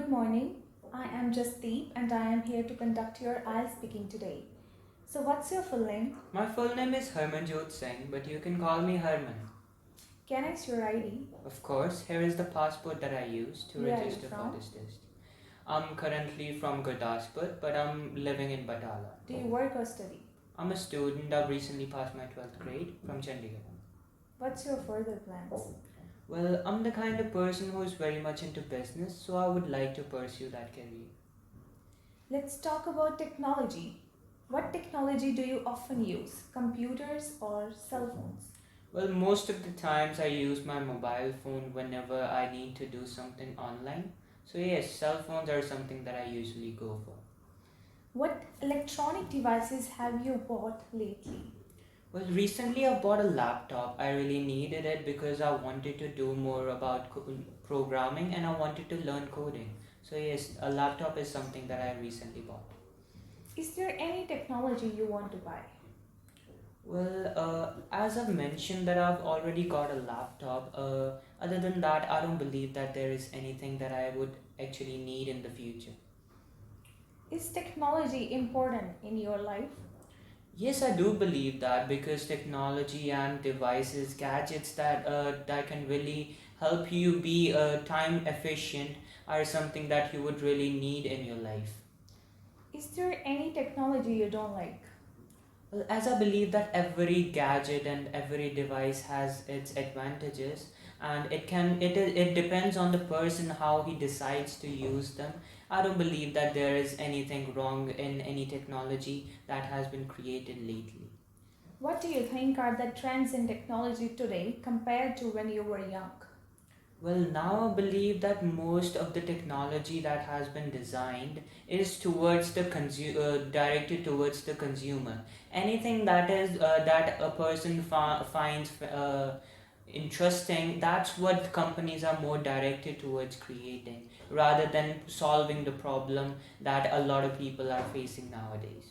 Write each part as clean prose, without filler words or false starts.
Good morning. I am Jasdeep and I am here to conduct your IELTS speaking today. So, what's your full name? My full name is Harmanjot Singh, but you can call me Harman. Can I see your ID? Of course, here is the passport that I use to Where are you register for from? this test. I'm currently from Gurdaspur, but I'm living in Batala. Do you work or study? I'm a student. I've recently passed my 12th grade from Chandigarh. What's your further plans? Well, I'm the kind of person who is very much into business, so I would like to pursue that career. Let's talk about technology. What technology do you often use? Computers or cell phones? Well, most of the times I use my mobile phone whenever I need to do something online. So, yes, cell phones are something that I usually go for. What electronic devices have you bought lately? Well, recently I bought a laptop. I really needed it because I wanted to do more about programming and I wanted to learn coding. So, yes, a laptop is something that I recently bought. Is there any technology you want to buy? Well, as I've mentioned that I've already got a laptop, other than that, I don't believe that there is anything that I would actually need in the future. Is technology important in your life? Yes, I do believe that because technology and devices, gadgets that can really help you be time efficient are something that you would really need in your life. Is there any technology you don't like? Well, as I believe that every gadget and every device has its advantages, and it depends on the person how he decides to use them. I don't believe that there is anything wrong in any technology that has been created lately. What do you think are the trends in technology today compared to when you were young? Well, now I believe that most of the technology that has been designed is towards the directed towards the consumer. Anything that a person finds interesting, that's what companies are more directed towards creating, rather than solving the problem that a lot of people are facing nowadays.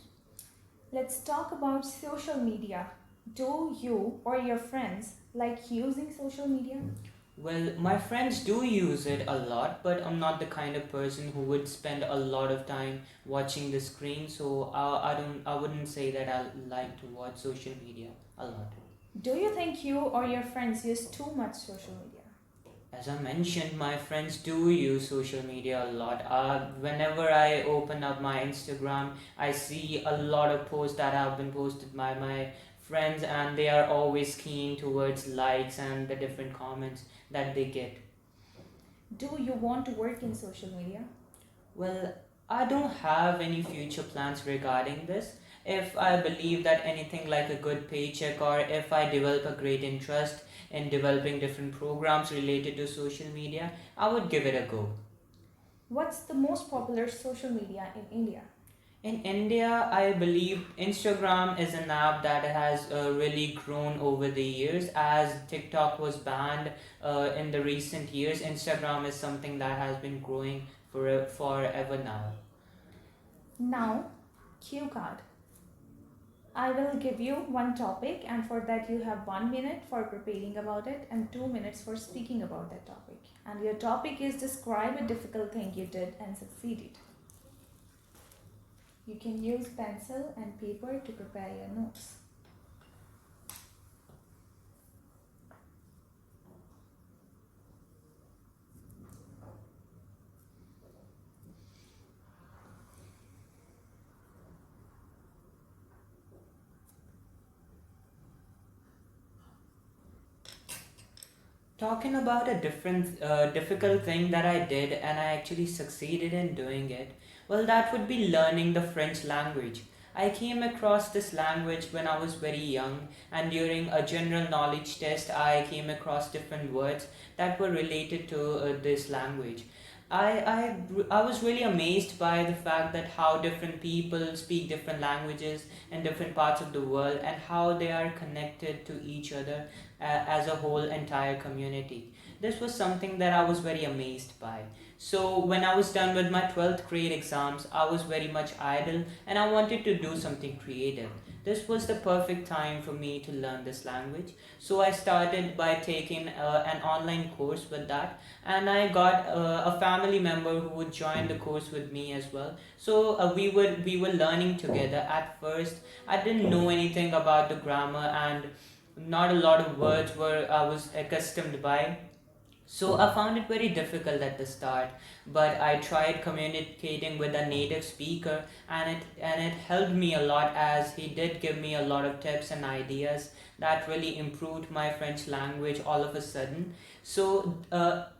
Let's talk about social media. Do you or your friends like using social media? Well, my friends do use it a lot, but I'm not the kind of person who would spend a lot of time watching the screen. So I wouldn't say that I like to watch social media a lot. Do you think you or your friends use too much social media? As I mentioned, my friends do use social media a lot. Whenever I open up my Instagram, I see a lot of posts that have been posted by my friends, and they are always keen towards likes and the different comments that they get. Do you want to work in social media? Well, I don't have any future plans regarding this. If I believe that anything like a good paycheck, or if I develop a great interest in developing different programs related to social media, I would give it a go. What's the most popular social media in India? In India, I believe Instagram is an app that has really grown over the years. As TikTok was banned in the recent years, Instagram is something that has been growing for forever now. Now, cue card. I will give you one topic, and for that, you have 1 minute for preparing about it and 2 minutes for speaking about that topic. And your topic is describe a difficult thing you did and succeeded. You can use pencil and paper to prepare your notes. Talking about a different difficult thing that I did and I actually succeeded in doing it, well, that would be learning the French language. I came across this language when I was very young, and during a general knowledge test, I came across different words that were related to this language. I was really amazed by the fact that how different people speak different languages in different parts of the world, and how they are connected to each other as a whole entire community. This was something that I was very amazed by. So when I was done with my 12th grade exams, I was very much idle and I wanted to do something creative. This was the perfect time for me to learn this language. So I started by taking an online course with that, and I got a family member who would join the course with me as well. So we were learning together. At first, I didn't know anything about the grammar, and not a lot of words were I was accustomed by, so I found it very difficult at the start, but I tried communicating with a native speaker, and it helped me a lot, as he did give me a lot of tips and ideas that really improved my French language all of a sudden. So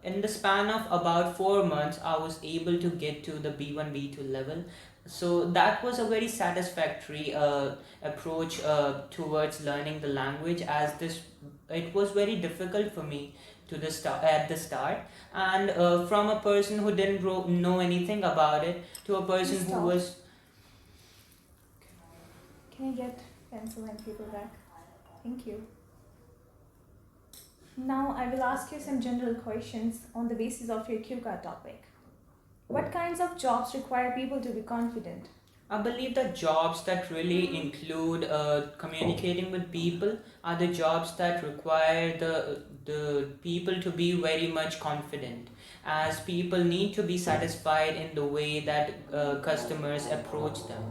in the span of about 4 months, I was able to get to the B1 B2 level. So that was a very satisfactory approach towards learning the language, as this it was very difficult for me at the start, and from a person who didn't know anything about it to a Please person who stop. was. Can I get pencil and paper back? Thank you. Now I will ask you some general questions on the basis of your Q card topic. What kinds of jobs require people to be confident? I believe that jobs that really include communicating with people are the jobs that require the people to be very much confident, as people need to be satisfied in the way that customers approach them.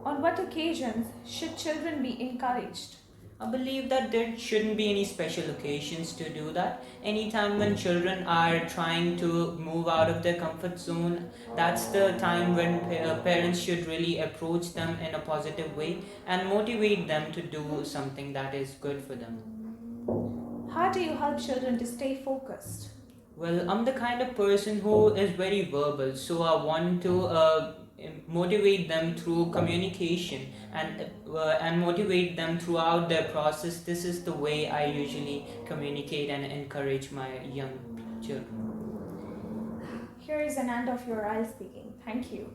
On what occasions should children be encouraged? I believe that there shouldn't be any special occasions to do that. Anytime when children are trying to move out of their comfort zone, that's the time when parents should really approach them in a positive way and motivate them to do something that is good for them. How do you help children to stay focused? Well, I'm the kind of person who is very verbal, so I want to motivate them through communication, and motivate them throughout their process. This is the way I usually communicate and encourage my young children. Here is an end of your ielts speaking. Thank you.